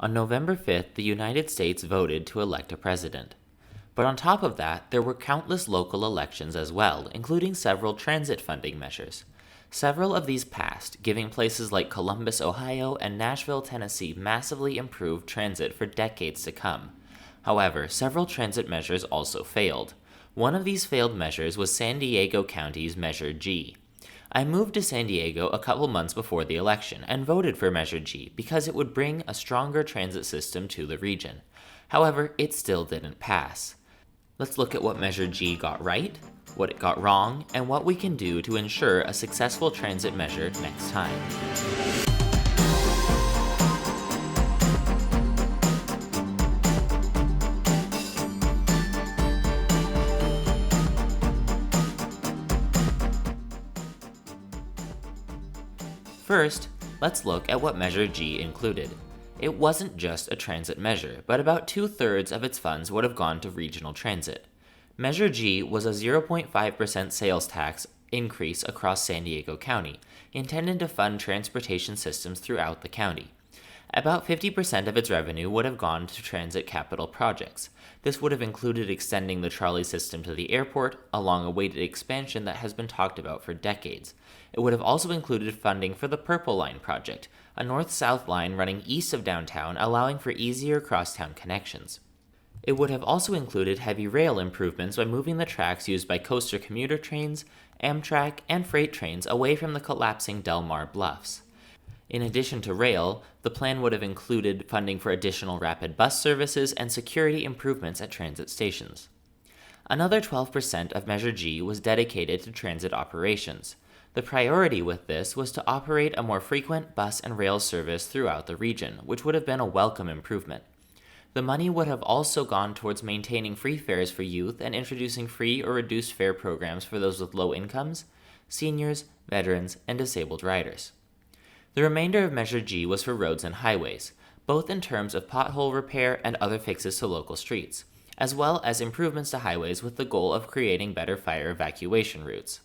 On November 5th, the United States voted to elect a president. But on top of that, there were countless local elections as well, including several transit funding measures. Several of these passed, giving places like Columbus, Ohio, and Nashville, Tennessee massively improved transit for decades to come. However, several transit measures also failed. One of these failed measures was San Diego County's Measure G. I moved to San Diego a couple months before the election and voted for Measure G because it would bring a stronger transit system to the region. However, it still didn't pass. Let's look at what Measure G got right, what it got wrong, and what we can do to ensure a successful transit measure next time. First, let's look at what Measure G included. It wasn't just a transit measure, but about 2/3 of its funds would have gone to regional transit. Measure G was a 0.5% sales tax increase across San Diego County, intended to fund transportation systems throughout the county. About 50% of its revenue would have gone to transit capital projects. This would have included extending the trolley system to the airport, a long-awaited expansion that has been talked about for decades. It would have also included funding for the Purple Line project, a north-south line running east of downtown, allowing for easier crosstown connections. It would have also included heavy rail improvements by moving the tracks used by coaster commuter trains, Amtrak, and freight trains away from the collapsing Del Mar Bluffs. In addition to rail, the plan would have included funding for additional rapid bus services and security improvements at transit stations. Another 12% of Measure G was dedicated to transit operations. The priority with this was to operate a more frequent bus and rail service throughout the region, which would have been a welcome improvement. The money would have also gone towards maintaining free fares for youth and introducing free or reduced fare programs for those with low incomes, seniors, veterans, and disabled riders. The remainder of Measure G was for roads and highways, both in terms of pothole repair and other fixes to local streets, as well as improvements to highways with the goal of creating better fire evacuation routes.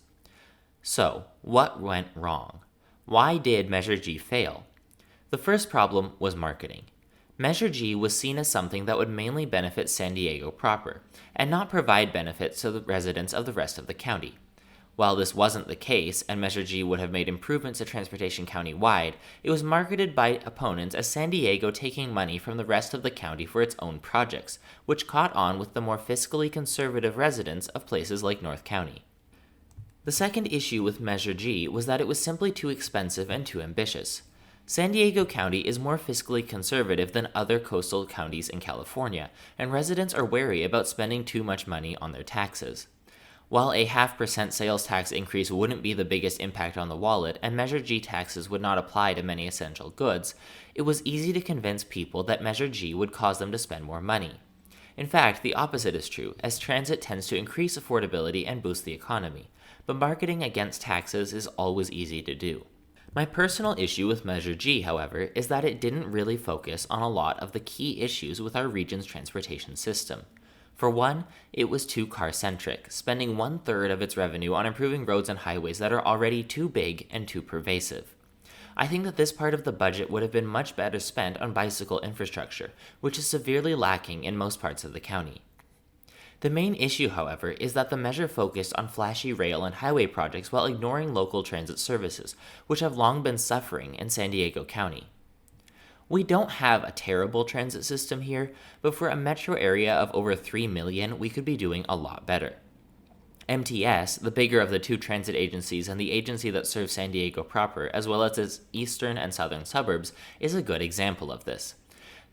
So, what went wrong? Why did Measure G fail? The first problem was marketing. Measure G was seen as something that would mainly benefit San Diego proper, and not provide benefits to the residents of the rest of the county. While this wasn't the case, and Measure G would have made improvements to transportation county-wide, it was marketed by opponents as San Diego taking money from the rest of the county for its own projects, which caught on with the more fiscally conservative residents of places like North County. The second issue with Measure G was that it was simply too expensive and too ambitious. San Diego County is more fiscally conservative than other coastal counties in California, and residents are wary about spending too much money on their taxes. While a 0.5% sales tax increase wouldn't be the biggest impact on the wallet, and Measure G taxes would not apply to many essential goods, it was easy to convince people that Measure G would cause them to spend more money. In fact, the opposite is true, as transit tends to increase affordability and boost the economy, but marketing against taxes is always easy to do. My personal issue with Measure G, however, is that it didn't really focus on a lot of the key issues with our region's transportation system. For one, it was too car-centric, spending 1/3 of its revenue on improving roads and highways that are already too big and too pervasive. I think that this part of the budget would have been much better spent on bicycle infrastructure, which is severely lacking in most parts of the county. The main issue, however, is that the measure focused on flashy rail and highway projects while ignoring local transit services, which have long been suffering in San Diego County. We don't have a terrible transit system here, but for a metro area of over 3 million, we could be doing a lot better. MTS, the bigger of the two transit agencies and the agency that serves San Diego proper, as well as its eastern and southern suburbs, is a good example of this.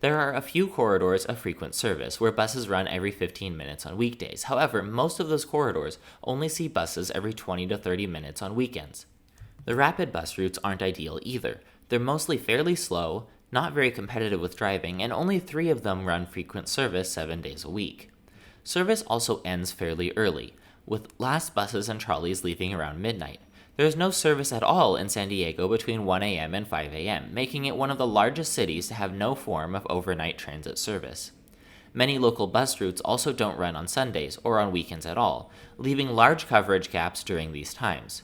There are a few corridors of frequent service where buses run every 15 minutes on weekdays. However, most of those corridors only see buses every 20 to 30 minutes on weekends. The rapid bus routes aren't ideal either. They're mostly fairly slow, not very competitive with driving, and only 3 of them run frequent service 7 days a week. Service also ends fairly early, with last buses and trolleys leaving around midnight. There is no service at all in San Diego between 1 a.m. and 5 a.m., making it one of the largest cities to have no form of overnight transit service. Many local bus routes also don't run on Sundays or on weekends at all, leaving large coverage gaps during these times.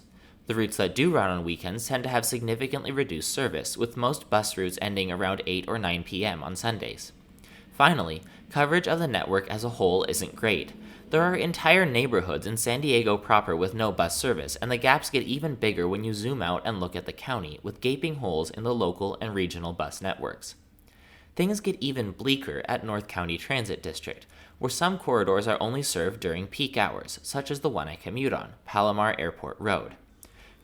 The routes that do run on weekends tend to have significantly reduced service, with most bus routes ending around 8 or 9 p.m. on Sundays. Finally, coverage of the network as a whole isn't great. There are entire neighborhoods in San Diego proper with no bus service, and the gaps get even bigger when you zoom out and look at the county, with gaping holes in the local and regional bus networks. Things get even bleaker at North County Transit District, where some corridors are only served during peak hours, such as the one I commute on, Palomar Airport Road.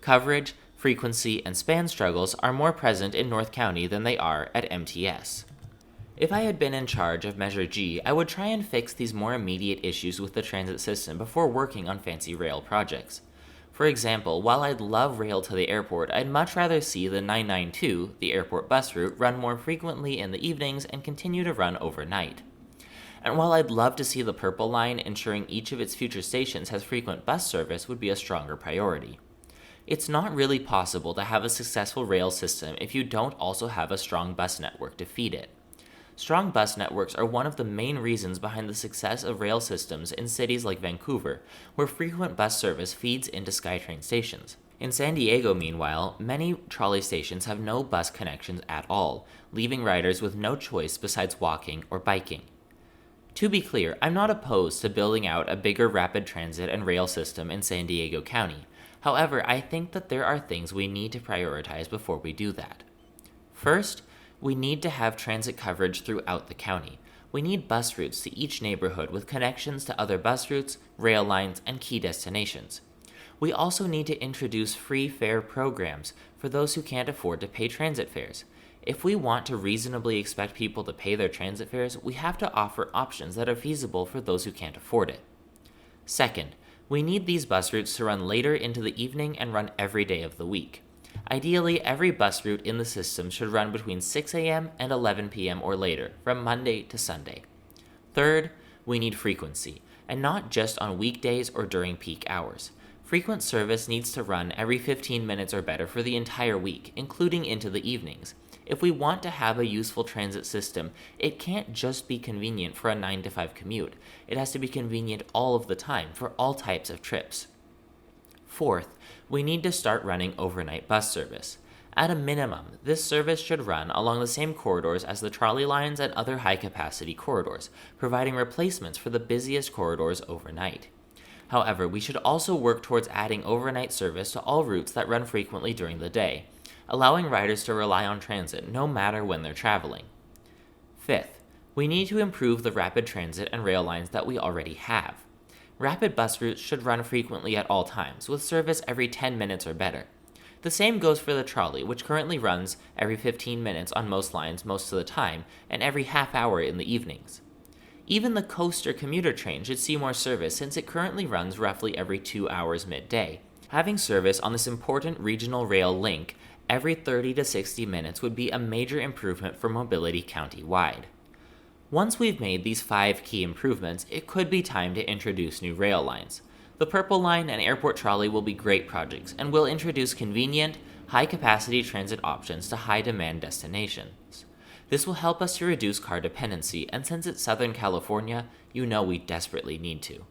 Coverage, frequency, and span struggles are more present in North County than they are at MTS. If I had been in charge of Measure G, I would try and fix these more immediate issues with the transit system before working on fancy rail projects. For example, while I'd love rail to the airport, I'd much rather see the 992, the airport bus route, run more frequently in the evenings and continue to run overnight. And while I'd love to see the Purple Line ensuring each of its future stations has frequent bus service would be a stronger priority. It's not really possible to have a successful rail system if you don't also have a strong bus network to feed it. Strong bus networks are one of the main reasons behind the success of rail systems in cities like Vancouver, where frequent bus service feeds into SkyTrain stations. In San Diego, meanwhile, many trolley stations have no bus connections at all, leaving riders with no choice besides walking or biking. To be clear, I'm not opposed to building out a bigger rapid transit and rail system in San Diego County. However, I think that there are things we need to prioritize before we do that. First, we need to have transit coverage throughout the county. We need bus routes to each neighborhood with connections to other bus routes, rail lines, and key destinations. We also need to introduce free fare programs for those who can't afford to pay transit fares. If we want to reasonably expect people to pay their transit fares, we have to offer options that are feasible for those who can't afford it. Second, we need these bus routes to run later into the evening and run every day of the week. Ideally, every bus route in the system should run between 6 a.m. and 11 p.m. or later, from Monday to Sunday. Third, we need frequency, and not just on weekdays or during peak hours. Frequent service needs to run every 15 minutes or better for the entire week, including into the evenings. If we want to have a useful transit system, it can't just be convenient for a 9 to 5 commute. It has to be convenient all of the time for all types of trips. Fourth, we need to start running overnight bus service. At a minimum, this service should run along the same corridors as the trolley lines and other high-capacity corridors, providing replacements for the busiest corridors overnight. However, we should also work towards adding overnight service to all routes that run frequently during the day, allowing riders to rely on transit no matter when they're traveling. Fifth, we need to improve the rapid transit and rail lines that we already have. Rapid bus routes should run frequently at all times, with service every 10 minutes or better. The same goes for the trolley, which currently runs every 15 minutes on most lines most of the time, and every half hour in the evenings. Even the coaster commuter train should see more service since it currently runs roughly every 2 hours midday. Having service on this important regional rail link every 30 to 60 minutes would be a major improvement for mobility county-wide. Once we've made these 5 key improvements, it could be time to introduce new rail lines. The Purple Line and Airport Trolley will be great projects and will introduce convenient, high-capacity transit options to high-demand destinations. This will help us to reduce car dependency, and since it's Southern California, you know we desperately need to.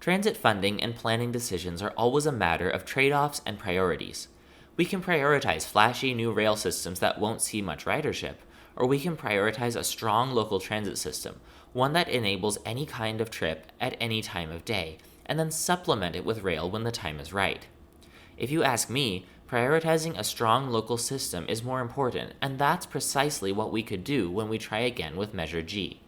Transit funding and planning decisions are always a matter of trade-offs and priorities. We can prioritize flashy new rail systems that won't see much ridership, or we can prioritize a strong local transit system, one that enables any kind of trip at any time of day, and then supplement it with rail when the time is right. If you ask me, prioritizing a strong local system is more important, and that's precisely what we could do when we try again with Measure G.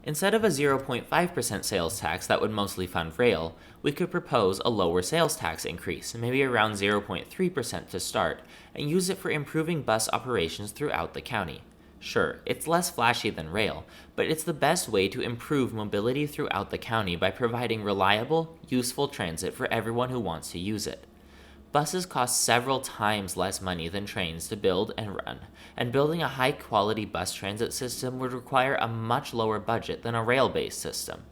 Instead of a 0.5% sales tax that would mostly fund rail, we could propose a lower sales tax increase, maybe around 0.3% to start, and use it for improving bus operations throughout the county. Sure, it's less flashy than rail, but it's the best way to improve mobility throughout the county by providing reliable, useful transit for everyone who wants to use it. Buses cost several times less money than trains to build and run, and building a high-quality bus transit system would require a much lower budget than a rail-based system.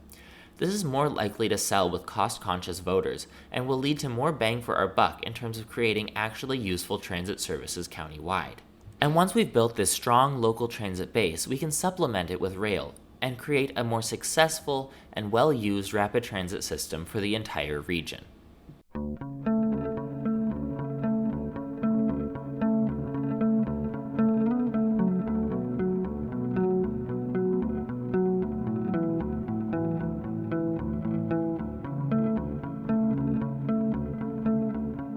This is more likely to sell with cost-conscious voters and will lead to more bang for our buck in terms of creating actually useful transit services countywide. And once we've built this strong local transit base, we can supplement it with rail and create a more successful and well-used rapid transit system for the entire region.